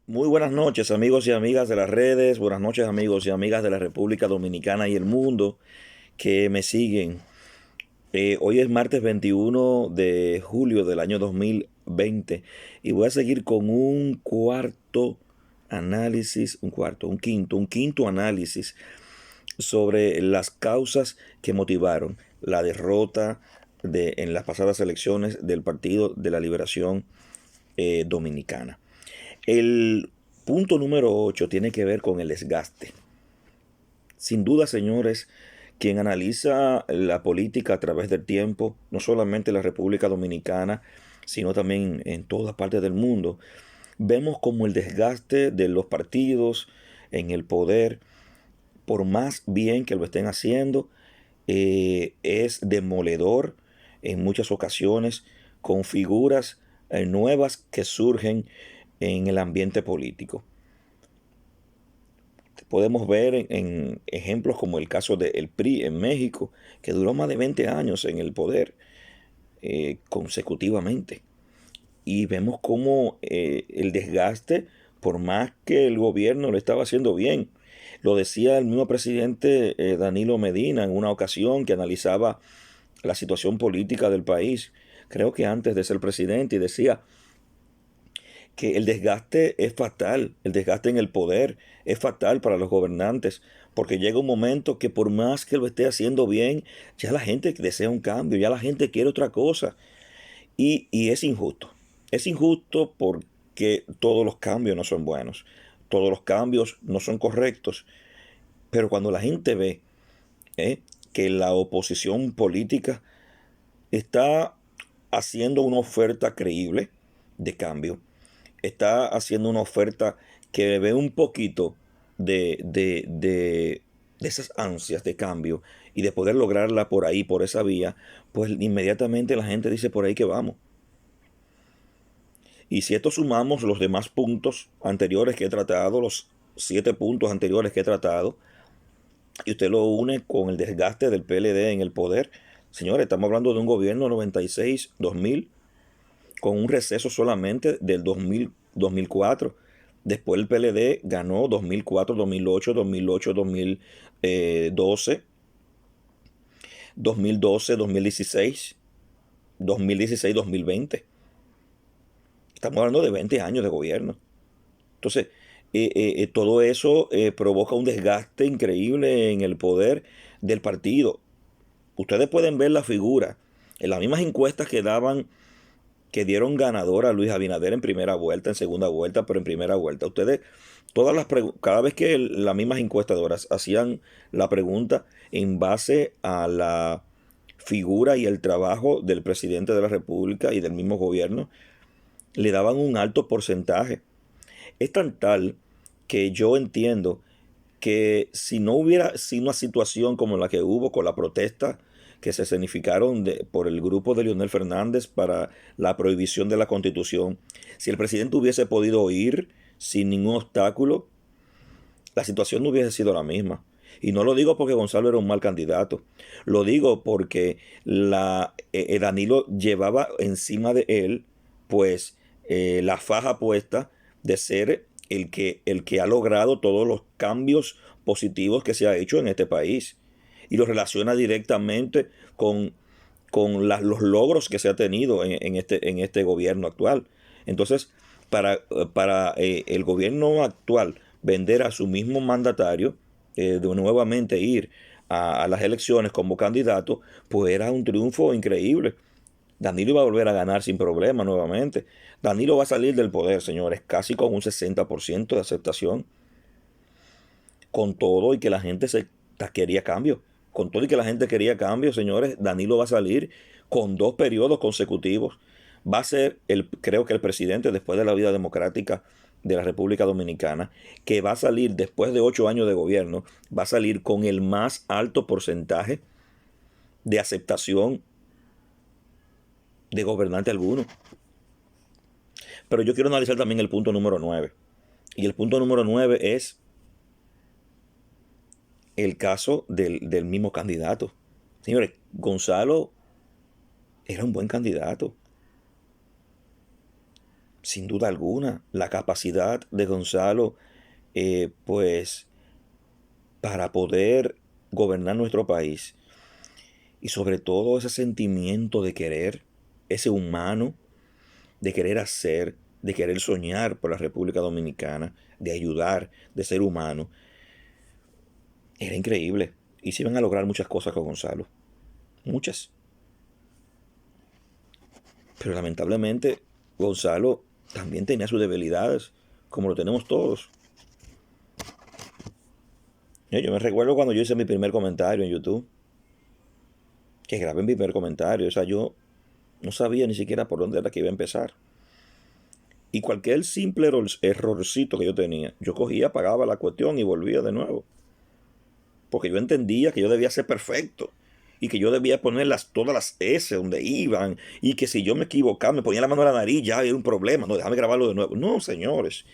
Muy buenas noches, amigos y amigas de las redes, buenas noches, amigos y amigas de la República Dominicana y el mundo que me siguen. Hoy es martes 21 de julio del año 2020 y voy a seguir con un cuarto análisis, un quinto análisis sobre las causas que motivaron la derrota en las pasadas elecciones del Partido de la Liberación Dominicana. El punto número 8 tiene que ver con el desgaste. Sin duda, señores, quien analiza la política a través del tiempo, no solamente en la República Dominicana, sino también en todas partes del mundo, vemos como el desgaste de los partidos en el poder, por más bien que lo estén haciendo, es demoledor en muchas ocasiones con figuras nuevas que surgen en el ambiente político. Podemos ver en ejemplos como el caso del PRI en México, que duró más de 20 años en el poder consecutivamente. Y vemos cómo el desgaste, por más que el gobierno lo estaba haciendo bien, lo decía el mismo presidente Danilo Medina en una ocasión que analizaba la situación política del país, creo que antes de ser presidente, y decía que el desgaste es fatal, el desgaste en el poder es fatal para los gobernantes, porque llega un momento que por más que lo esté haciendo bien, ya la gente desea un cambio, ya la gente quiere otra cosa, y es injusto. Es injusto porque todos los cambios no son buenos, todos los cambios no son correctos, pero cuando la gente ve que la oposición política está haciendo una oferta creíble de cambio, está haciendo una oferta que ve un poquito de esas ansias de cambio y de poder lograrla por ahí, por esa vía, pues inmediatamente la gente dice por ahí que vamos. Y si esto sumamos los demás puntos anteriores que he tratado, los 7 puntos anteriores que he tratado, y usted lo une con el desgaste del PLD en el poder, señores, estamos hablando de un gobierno 96-2000 con un receso solamente del 2004. Después el PLD ganó 2004, 2008, 2008, 2012, 2012, 2016, 2016, 2020. Estamos hablando de 20 años de gobierno. Entonces, todo eso provoca un desgaste increíble en el poder del partido. Ustedes pueden ver la figura en las mismas encuestas que dieron ganador a Luis Abinader en primera vuelta, en segunda vuelta, pero en primera vuelta. Ustedes, cada vez que las mismas encuestadoras hacían la pregunta en base a la figura y el trabajo del presidente de la República y del mismo gobierno, le daban un alto porcentaje. Es tan tal que yo entiendo que si no hubiera sido una situación como la que hubo con la protesta que se escenificaron por el grupo de Leonel Fernández para la prohibición de la Constitución, si el presidente hubiese podido ir sin ningún obstáculo, la situación no hubiese sido la misma. Y no lo digo porque Gonzalo era un mal candidato, lo digo porque Danilo llevaba encima de él, pues, la faja puesta de ser el que ha logrado todos los cambios positivos que se ha hecho en este país. Y lo relaciona directamente con los logros que se ha tenido en este gobierno actual. Entonces, para el gobierno actual vender a su mismo mandatario, de nuevamente ir a las elecciones como candidato, pues era un triunfo increíble. Danilo iba a volver a ganar sin problema nuevamente. Danilo va a salir del poder, señores, casi con un 60% de aceptación, con todo y que la gente quería cambio. Con todo y que la gente quería cambio, señores, Danilo va a salir con 2 periodos consecutivos. Va a ser, creo que el presidente, después de la vida democrática de la República Dominicana, que va a salir después de 8 años de gobierno, va a salir con el más alto porcentaje de aceptación de gobernante alguno. Pero yo quiero analizar también el punto número 9. Y el punto número 9 es el caso del mismo candidato. Señores, Gonzalo era un buen candidato. sin duda alguna, la capacidad de Gonzalo, pues, para poder gobernar nuestro país. Y sobre todo ese sentimiento de querer, ese humano, de querer hacer, de querer soñar por la República Dominicana, de ayudar, de ser humano, era increíble. Y se iban a lograr muchas cosas con Gonzalo. Muchas. Pero lamentablemente, Gonzalo también tenía sus debilidades, como lo tenemos todos. Yo me recuerdo cuando yo hice mi primer comentario en YouTube, que grabé mi primer comentario. O sea, yo no sabía ni siquiera por dónde era que iba a empezar. Y cualquier simple errorcito que yo tenía, yo cogía, apagaba la cuestión y volvía de nuevo. Porque yo entendía que yo debía ser perfecto. Y que yo debía poner todas las S donde iban. Y que si yo me equivocaba, me ponía la mano a la nariz, ya era un problema. No, déjame grabarlo de nuevo. No, señores.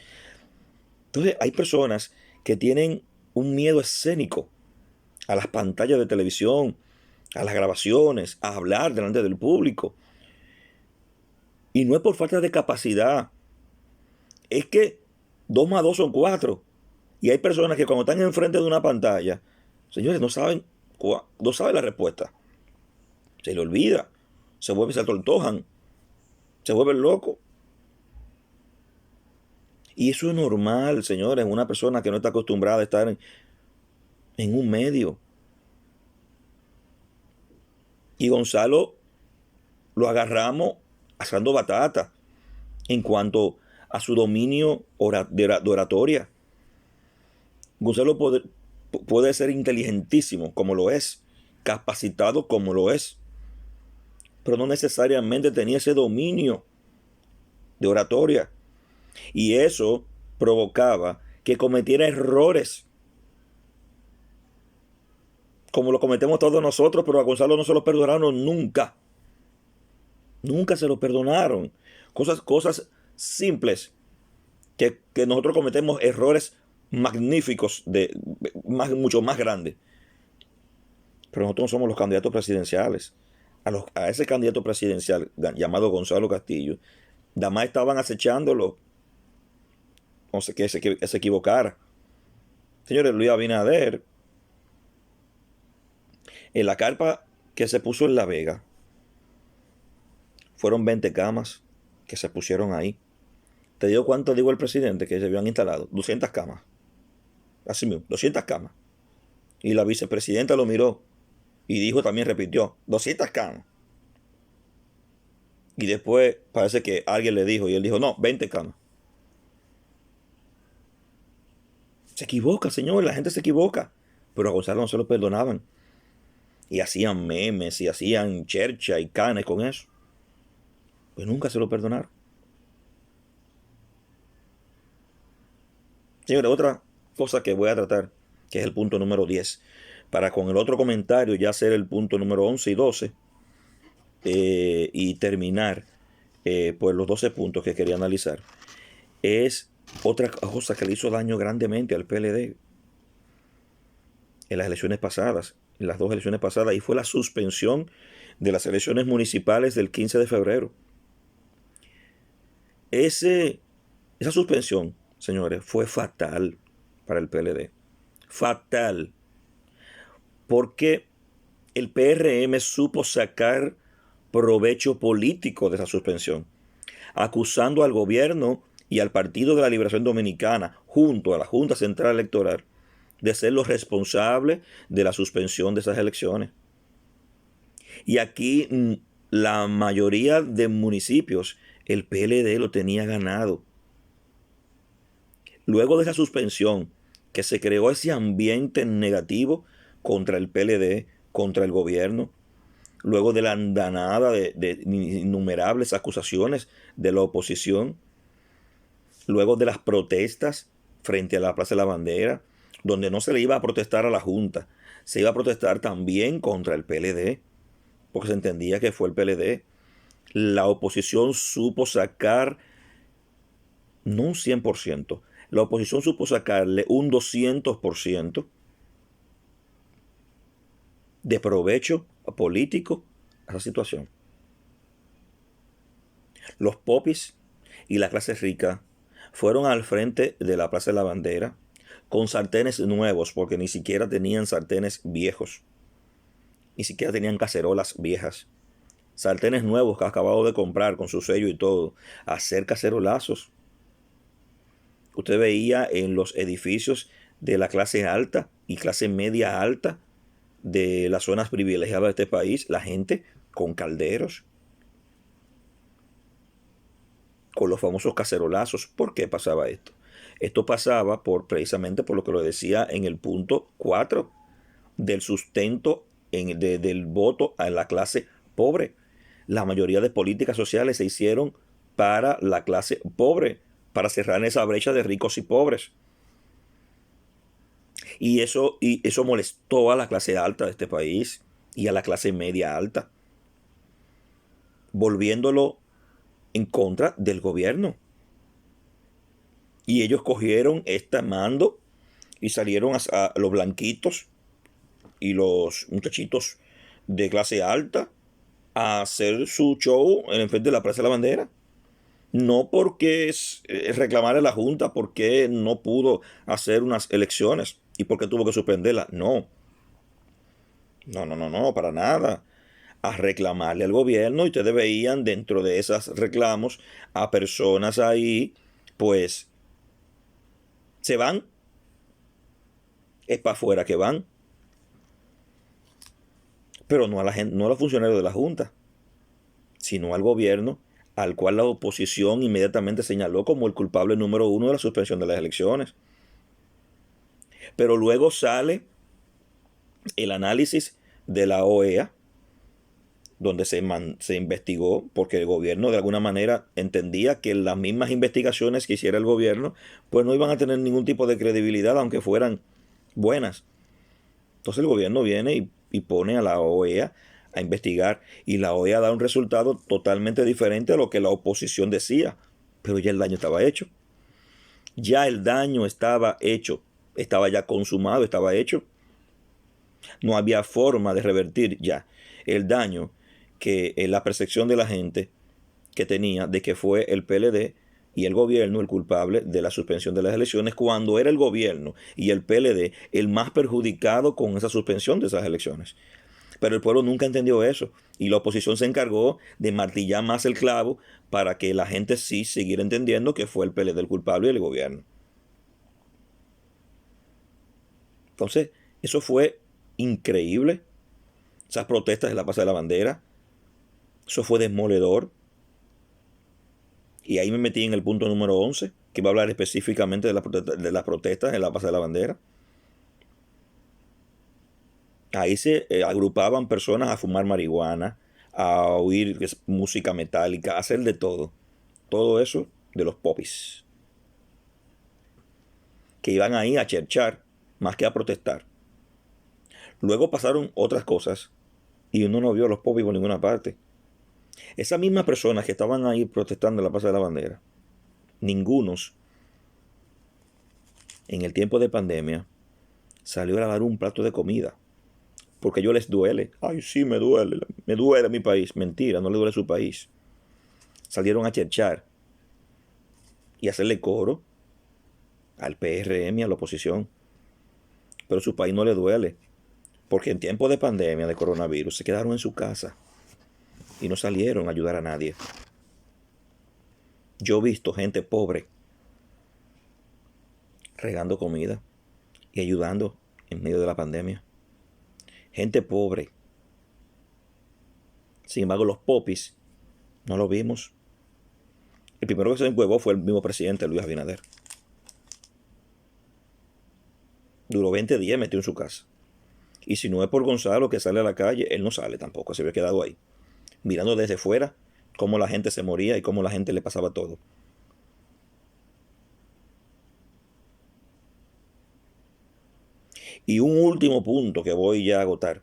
Entonces hay personas que tienen un miedo escénico a las pantallas de televisión, a las grabaciones, a hablar delante del público. Y no es por falta de capacidad. Es que 2 más 2 son 4. Y hay personas que cuando están enfrente de una pantalla, señores, no saben la respuesta. Se le olvida. Se atortojan. Se vuelven locos. Y eso es normal, señores, en una persona que no está acostumbrada a estar en un medio. Y Gonzalo lo agarramos asando batata en cuanto a su dominio de oratoria. Gonzalo puede ser inteligentísimo, como lo es, capacitado como lo es, pero no necesariamente tenía ese dominio de oratoria. Y eso provocaba que cometiera errores, como lo cometemos todos nosotros, pero a Gonzalo no se lo perdonaron nunca. Nunca se lo perdonaron. Cosas simples que nosotros cometemos errores magníficos, mucho más grandes. Pero nosotros no somos los candidatos presidenciales. A ese candidato presidencial llamado Gonzalo Castillo, nada más estaban acechándolo, o sea, que se equivocara. Señores, Luis Abinader, en la carpa que se puso en La Vega, fueron 20 camas que se pusieron ahí. ¿Te digo cuánto dijo el presidente que se habían instalado? 200 camas. Así mismo, 200 camas. Y la vicepresidenta lo miró y dijo, también repitió, 200 camas. Y después parece que alguien le dijo, y él dijo, no, 20 camas. Se equivoca, señor, la gente se equivoca. Pero a Gonzalo no se lo perdonaban. Y hacían memes, y hacían chercha y canes con eso. Pues nunca se lo perdonaron. Señores, otra cosa que voy a tratar, que es el punto número 10, para con el otro comentario ya hacer el punto número 11 y 12, y terminar pues los 12 puntos que quería analizar, es otra cosa que le hizo daño grandemente al PLD en las elecciones pasadas, en las dos elecciones pasadas, y fue la suspensión de las elecciones municipales del 15 de febrero. Esa suspensión, señores, fue fatal para el PLD. Fatal. Porque el PRM supo sacar provecho político de esa suspensión, acusando al gobierno y al Partido de la Liberación Dominicana, junto a la Junta Central Electoral, de ser los responsables de la suspensión de esas elecciones. Y aquí la mayoría de municipios, el PLD lo tenía ganado. Luego de esa suspensión, que se creó ese ambiente negativo contra el PLD, contra el gobierno, luego de la andanada de innumerables acusaciones de la oposición, luego de las protestas frente a la Plaza de la Bandera, donde no se le iba a protestar a la Junta, se iba a protestar también contra el PLD, porque se entendía que fue el PLD. La oposición supo sacar, no un 100%, la oposición supo sacarle un 200% de provecho político a esa situación. Los popis y la clase rica fueron al frente de la Plaza de la Bandera con sartenes nuevos, porque ni siquiera tenían sartenes viejos, ni siquiera tenían cacerolas viejas. Sartenes nuevos que acabado de comprar con su sello y todo, a hacer cacerolazos. Usted veía en los edificios de la clase alta y clase media alta de las zonas privilegiadas de este país, la gente con calderos, con los famosos cacerolazos. ¿Por qué pasaba esto? Esto pasaba precisamente por lo que lo decía en el punto 4 del sustento del voto a la clase pobre. La mayoría de políticas sociales se hicieron para la clase pobre, para cerrar esa brecha de ricos y pobres. Y eso molestó a la clase alta de este país y a la clase media alta, volviéndolo en contra del gobierno. Y ellos cogieron este mando y salieron a los blanquitos y los muchachitos de clase alta a hacer su show en el frente de la Plaza de la Bandera. No porque reclamar a la Junta porque no pudo hacer unas elecciones y porque tuvo que suspenderlas. No, no, no, no, no, para nada. A reclamarle al gobierno, y ustedes veían dentro de esos reclamos a personas ahí, pues se van, es para afuera que van, pero no a la gente, no a los funcionarios de la Junta, sino al gobierno, al cual la oposición inmediatamente señaló como el culpable número uno de la suspensión de las elecciones. Pero luego sale el análisis de la OEA, donde se investigó, porque el gobierno de alguna manera entendía que las mismas investigaciones que hiciera el gobierno, pues no iban a tener ningún tipo de credibilidad, aunque fueran buenas. Entonces el gobierno viene y pone a la OEA a investigar, y la OEA da un resultado totalmente diferente a lo que la oposición decía, pero ya el daño estaba hecho. Ya el daño estaba hecho, estaba ya consumado, estaba hecho. No había forma de revertir ya el daño que la percepción de la gente que tenía de que fue el PLD y el gobierno el culpable de la suspensión de las elecciones, cuando era el gobierno y el PLD el más perjudicado con esa suspensión de esas elecciones. Pero el pueblo nunca entendió eso, y la oposición se encargó de martillar más el clavo para que la gente sí siguiera entendiendo que fue el PLD el culpable y el gobierno. Entonces, eso fue increíble. Esas protestas de la Plaza de la Bandera, eso fue demoledor. Y ahí me metí en el punto número 11, que va a hablar específicamente de las protestas en la Plaza de la Bandera. Ahí se agrupaban personas a fumar marihuana, a oír música metálica, a hacer de todo. Todo eso de los popis, que iban ahí a cherchar más que a protestar. Luego pasaron otras cosas y uno no vio a los popis por ninguna parte. Esas mismas personas que estaban ahí protestando en la Plaza de la Bandera, ningunos en el tiempo de pandemia salió a dar un plato de comida, porque a ellos les duele. Ay, sí, me duele mi país. Mentira, no le duele su país. Salieron a cherchar y hacerle coro al PRM y a la oposición, pero su país no le duele, porque en tiempo de pandemia, de coronavirus, se quedaron en su casa y no salieron a ayudar a nadie. Yo he visto gente pobre regando comida y ayudando en medio de la pandemia. Gente pobre. Sin embargo, los popis no lo vimos. El primero que se encuevó fue el mismo presidente, Luis Abinader. Duró 20 días metido en su casa. Y si no es por Gonzalo que sale a la calle, él no sale tampoco. Se había quedado ahí, mirando desde fuera cómo la gente se moría y cómo la gente le pasaba todo. Y un último punto que voy ya a agotar,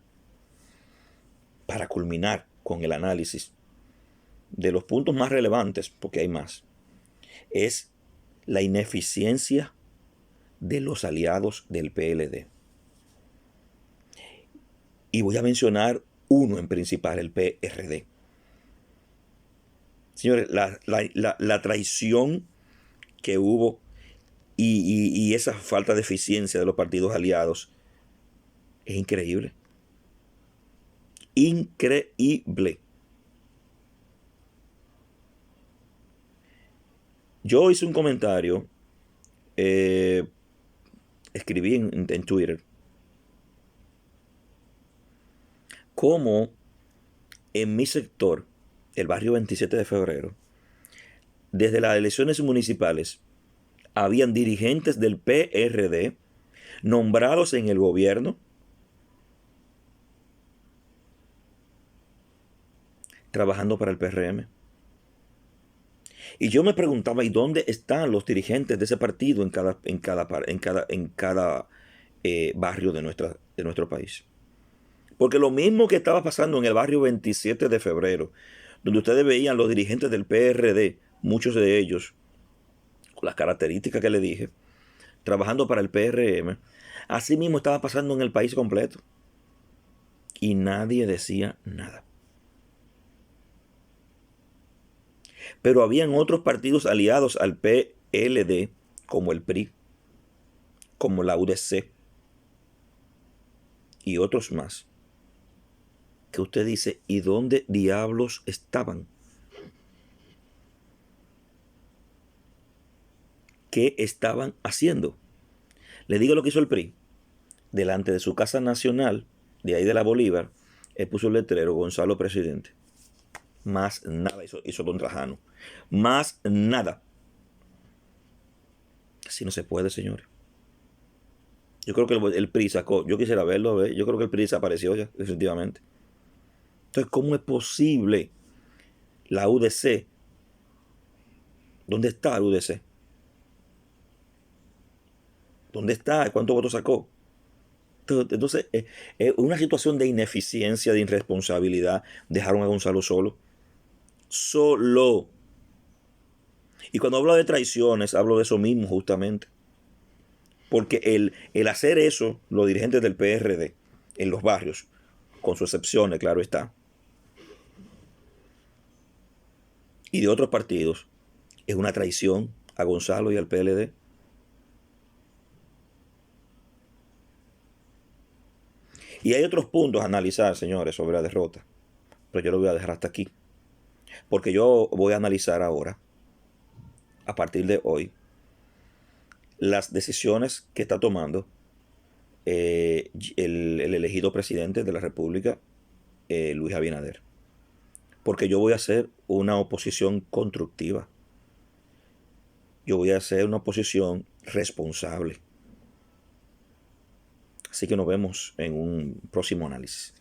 para culminar con el análisis de los puntos más relevantes, porque hay más, es la ineficiencia de los aliados del PLD. Y voy a mencionar uno en principal, el PRD. Señores, la traición que hubo y esa falta de eficiencia de los partidos aliados es increíble. Increíble. Yo hice un comentario, eh, escribí en Twitter, cómo en mi sector, el barrio 27 de febrero, desde las elecciones municipales, habían dirigentes del PRD nombrados en el gobierno trabajando para el PRM. Y yo me preguntaba, ¿y dónde están los dirigentes de ese partido en cada barrio de nuestro país? Porque lo mismo que estaba pasando en el barrio 27 de febrero, donde ustedes veían los dirigentes del PRD, muchos de ellos, con las características que le dije, trabajando para el PRM, así mismo estaba pasando en el país completo. Y nadie decía nada. Pero habían otros partidos aliados al PLD, como el PRI, como la UDC y otros más, que usted dice, ¿y dónde diablos estaban? ¿Qué estaban haciendo? Le digo lo que hizo el PRI. Delante de su casa nacional, de ahí de la Bolívar, él puso el letrero Gonzalo presidente. Más nada hizo don Trajano. Más nada. Así no se puede, señores. Yo creo que el PRI sacó, yo quisiera verlo, a ver, yo creo que el PRI desapareció ya, definitivamente. Entonces, ¿cómo es posible la UDC? ¿Dónde está la UDC? ¿Dónde está? ¿Cuántos votos sacó? Entonces, es una situación de ineficiencia, de irresponsabilidad. Dejaron a Gonzalo solo. Solo. Y cuando hablo de traiciones, hablo de eso mismo justamente. Porque el hacer eso, los dirigentes del PRD, en los barrios, con sus excepciones, claro está, y de otros partidos, es una traición a Gonzalo y al PLD. Y hay otros puntos a analizar, señores, sobre la derrota. Pero yo lo voy a dejar hasta aquí. Porque yo voy a analizar ahora, a partir de hoy, las decisiones que está tomando el elegido presidente de la República, Luis Abinader. Porque yo voy a hacer una oposición constructiva. Yo voy a hacer una oposición responsable. Así que nos vemos en un próximo análisis.